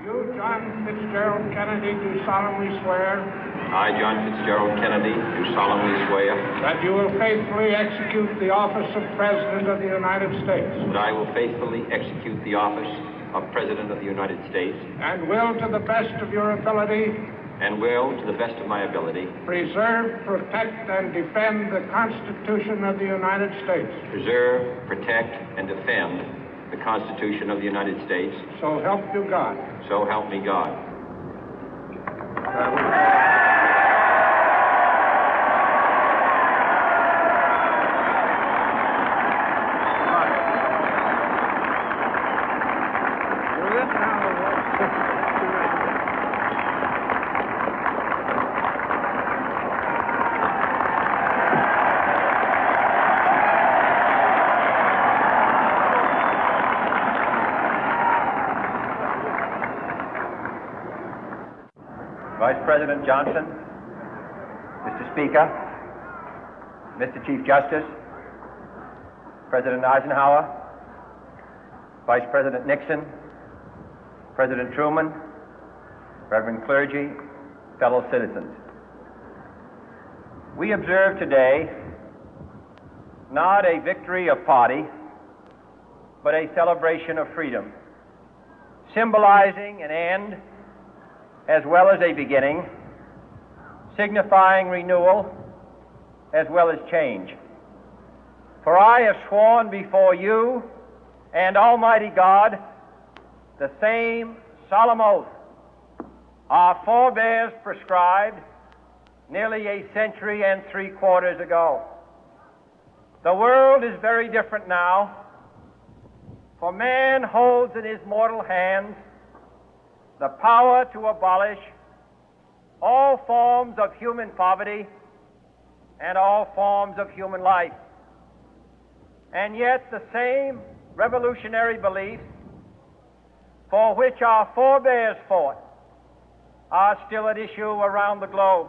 You, John Fitzgerald Kennedy, do solemnly swear I, John Fitzgerald Kennedy, do solemnly swear that you will faithfully execute the office of President of the United States that I will faithfully execute the office of President of the United States and will, to the best of your ability, and will, to the best of my ability, preserve, protect, and defend the Constitution of the United States. preserve, protect, and defend the Constitution of the United States. So help you God. So help me God. Vice President Johnson, Mr. Speaker, Mr. Chief Justice, President Eisenhower, Vice President Nixon, President Truman, Reverend clergy, fellow citizens. We observe today not a victory of party, but a celebration of freedom, symbolizing an end as well as a beginning, signifying renewal as well as change. For I have sworn before you and Almighty God the same solemn oath our forebears prescribed nearly a century and 3/4 ago. The world is very different now, for man holds in his mortal hands the power to abolish all forms of human poverty and all forms of human life. And yet the same revolutionary beliefs for which our forebears fought are still at issue around the globe.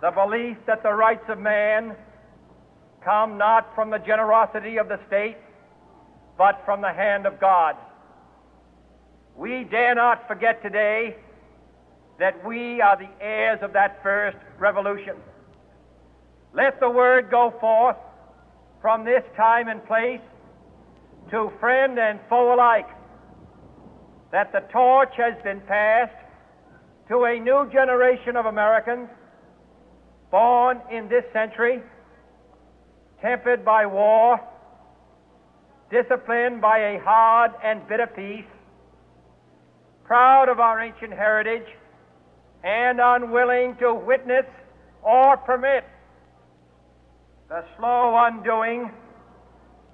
The belief that the rights of man come not from the generosity of the state, but from the hand of God. We dare not forget today that we are the heirs of that first revolution. Let the word go forth from this time and place to friend and foe alike that the torch has been passed to a new generation of Americans born in this century, tempered by war, disciplined by a hard and bitter peace, proud of our ancient heritage, and unwilling to witness or permit the slow undoing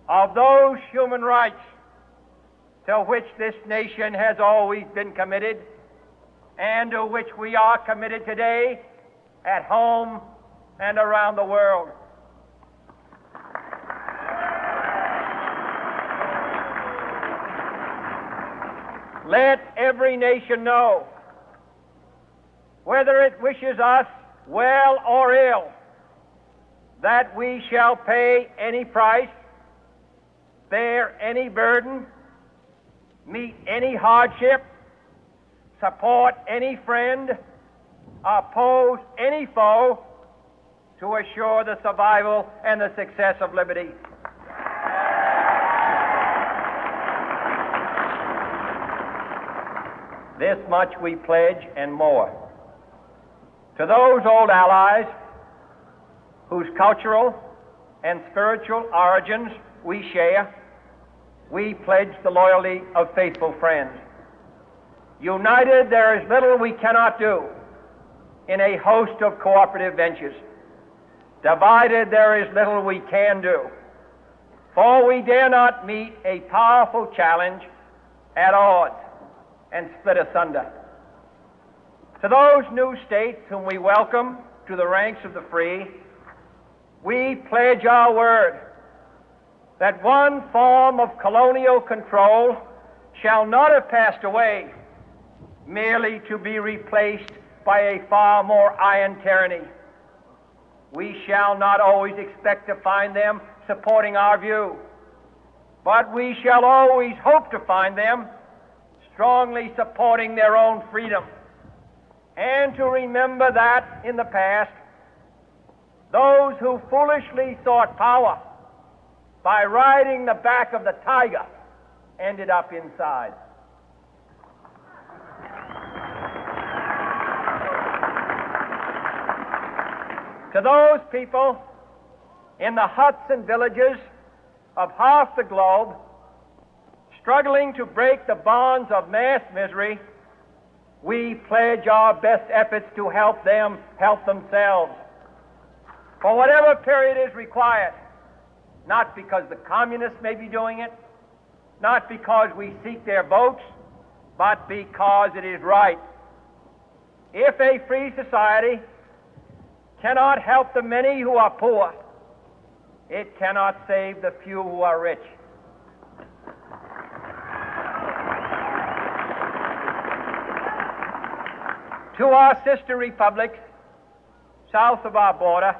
of those human rights to which this nation has always been committed and to which we are committed today at home and around the world. Let every nation know, whether it wishes us well or ill, that we shall pay any price, bear any burden, meet any hardship, support any friend, oppose any foe to assure the survival and the success of liberty. This much we pledge and more. To those old allies whose cultural and spiritual origins we share, we pledge the loyalty of faithful friends. United, there is little we cannot do in a host of cooperative ventures. Divided, there is little we can do, for we dare not meet a powerful challenge at odds and split asunder. To those new states whom we welcome to the ranks of the free, we pledge our word that one form of colonial control shall not have passed away, merely to be replaced by a far more iron tyranny. We shall not always expect to find them supporting our view, but we shall always hope to find them strongly supporting their own freedom, and to remember that in the past, those who foolishly sought power by riding the back of the tiger ended up inside. To those people in the huts and villages of half the globe struggling to break the bonds of mass misery, we pledge our best efforts to help them help themselves for whatever period is required, not because the communists may be doing it, not because we seek their votes, but because it is right. If a free society cannot help the many who are poor, it cannot save the few who are rich. To our sister republics south of our border,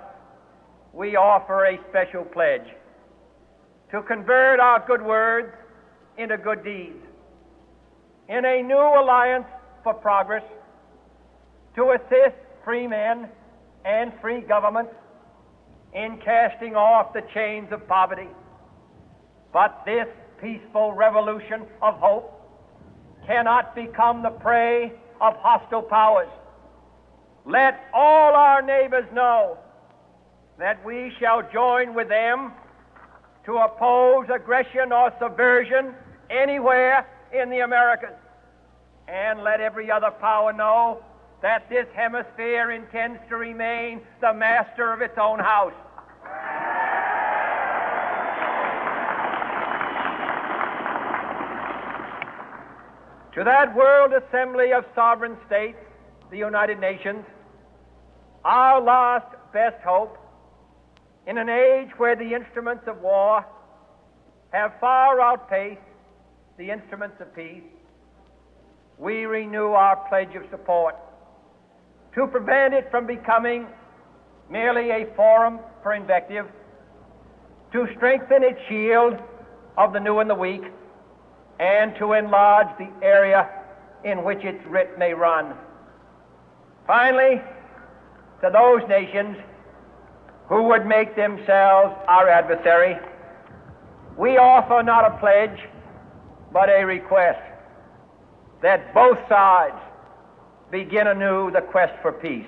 we offer a special pledge to convert our good words into good deeds, in a new alliance for progress, to assist free men and free governments in casting off the chains of poverty. But this peaceful revolution of hope cannot become the prey of hostile powers. Let all our neighbors know that we shall join with them to oppose aggression or subversion anywhere in the Americas. And let every other power know that this hemisphere intends to remain the master of its own house. To that World Assembly of Sovereign States, the United Nations, our last best hope, in an age where the instruments of war have far outpaced the instruments of peace, we renew our pledge of support to prevent it from becoming merely a forum for invective, to strengthen its shield of the new and the weak, and to enlarge the area in which its writ may run. Finally, to those nations who would make themselves our adversary, we offer not a pledge, but a request that both sides begin anew the quest for peace.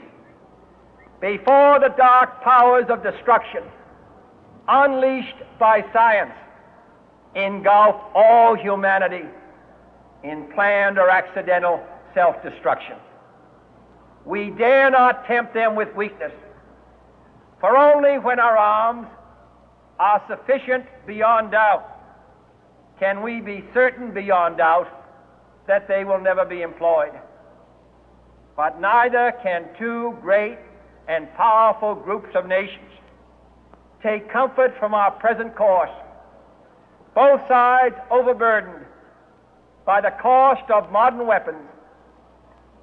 Before the dark powers of destruction, unleashed by science, engulf all humanity in planned or accidental self-destruction, we dare not tempt them with weakness, for only when our arms are sufficient beyond doubt can we be certain beyond doubt that they will never be employed. But neither can two great and powerful groups of nations take comfort from our present course, both sides overburdened by the cost of modern weapons,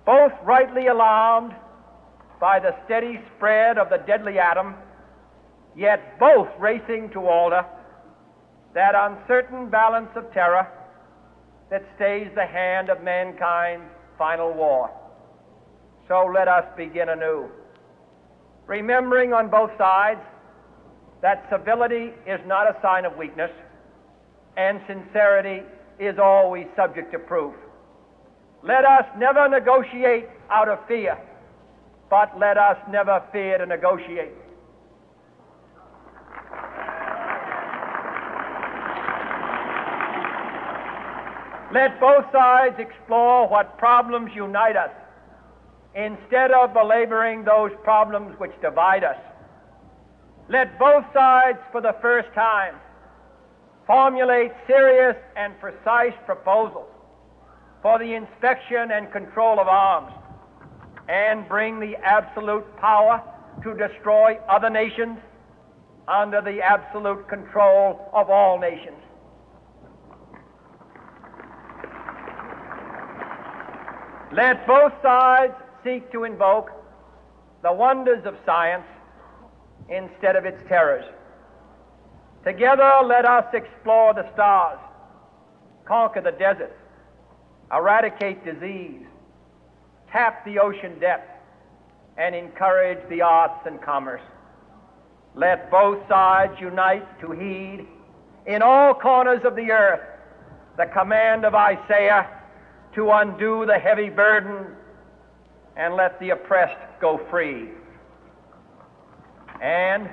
both rightly alarmed by the steady spread of the deadly atom, yet both racing to alter that uncertain balance of terror that stays the hand of mankind's final war. So let us begin anew, remembering on both sides that civility is not a sign of weakness, and sincerity is always subject to proof. Let us never negotiate out of fear, but let us never fear to negotiate. Let both sides explore what problems unite us, instead of belaboring those problems which divide us. Let both sides, for the first time, formulate serious and precise proposals for the inspection and control of arms, and bring the absolute power to destroy other nations under the absolute control of all nations. Let both sides seek to invoke the wonders of science instead of its terrors. Together, let us explore the stars, conquer the deserts, eradicate disease, tap the ocean depth, and encourage the arts and commerce. Let both sides unite to heed in all corners of the earth the command of Isaiah to undo the heavy burden and let the oppressed go free. And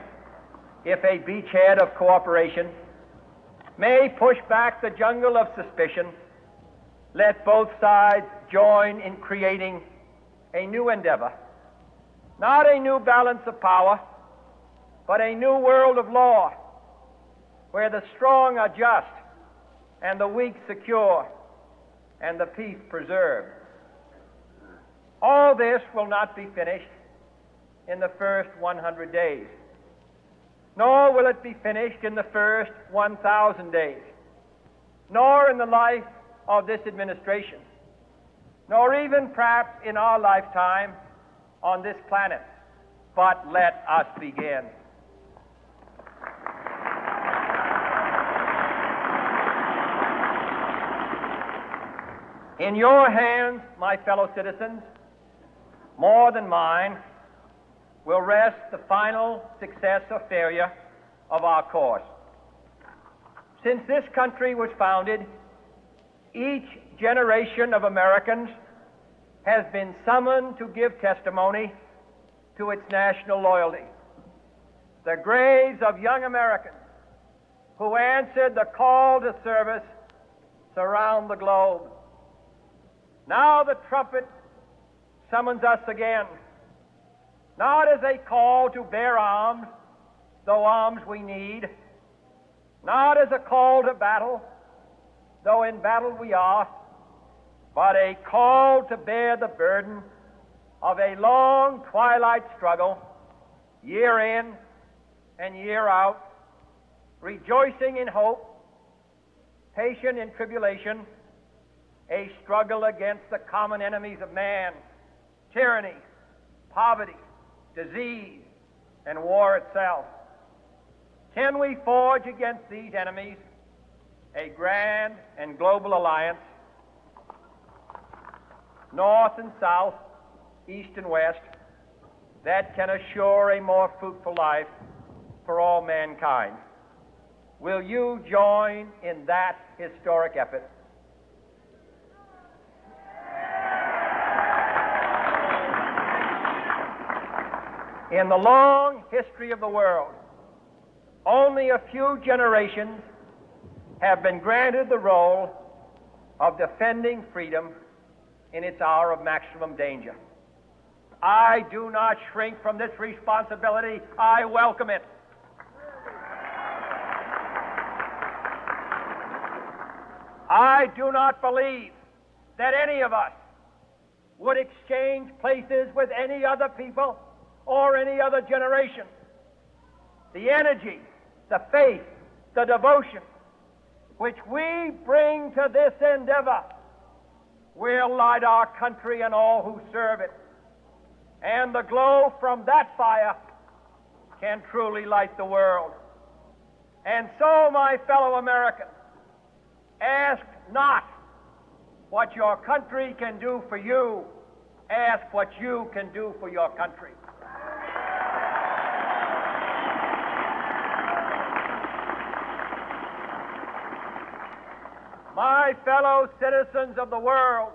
if a beachhead of cooperation may push back the jungle of suspicion, let both sides join in creating a new endeavor, not a new balance of power, but a new world of law, where the strong are just and the weak secure and the peace preserved. All this will not be finished in the first 100 days, nor will it be finished in the first 1,000 days, nor in the life of this administration, nor even perhaps in our lifetime on this planet. But let us begin. In your hands, my fellow citizens, more than mine, will rest the final success or failure of our course. Since this country was founded, each generation of Americans has been summoned to give testimony to its national loyalty. The graves of young Americans who answered the call to service surround the globe. Now the trumpet summons us again, not as a call to bear arms, though arms we need, not as a call to battle, though in battle we are, but a call to bear the burden of a long twilight struggle, year in and year out, rejoicing in hope, patient in tribulation, a struggle against the common enemies of man, tyranny, poverty, disease, and war itself. Can we forge against these enemies a grand and global alliance, north and south, east and west, that can assure a more fruitful life for all mankind? Will you join in that historic effort? In the long history of the world, only a few generations have been granted the role of defending freedom in its hour of maximum danger. I do not shrink from this responsibility. I welcome it. I do not believe that any of us would exchange places with any other people or any other generation. The energy, the faith, the devotion which we bring to this endeavor will light our country and all who serve it. And the glow from that fire can truly light the world. And so, my fellow Americans, ask not what your country can do for you, ask what you can do for your country. My fellow citizens of the world,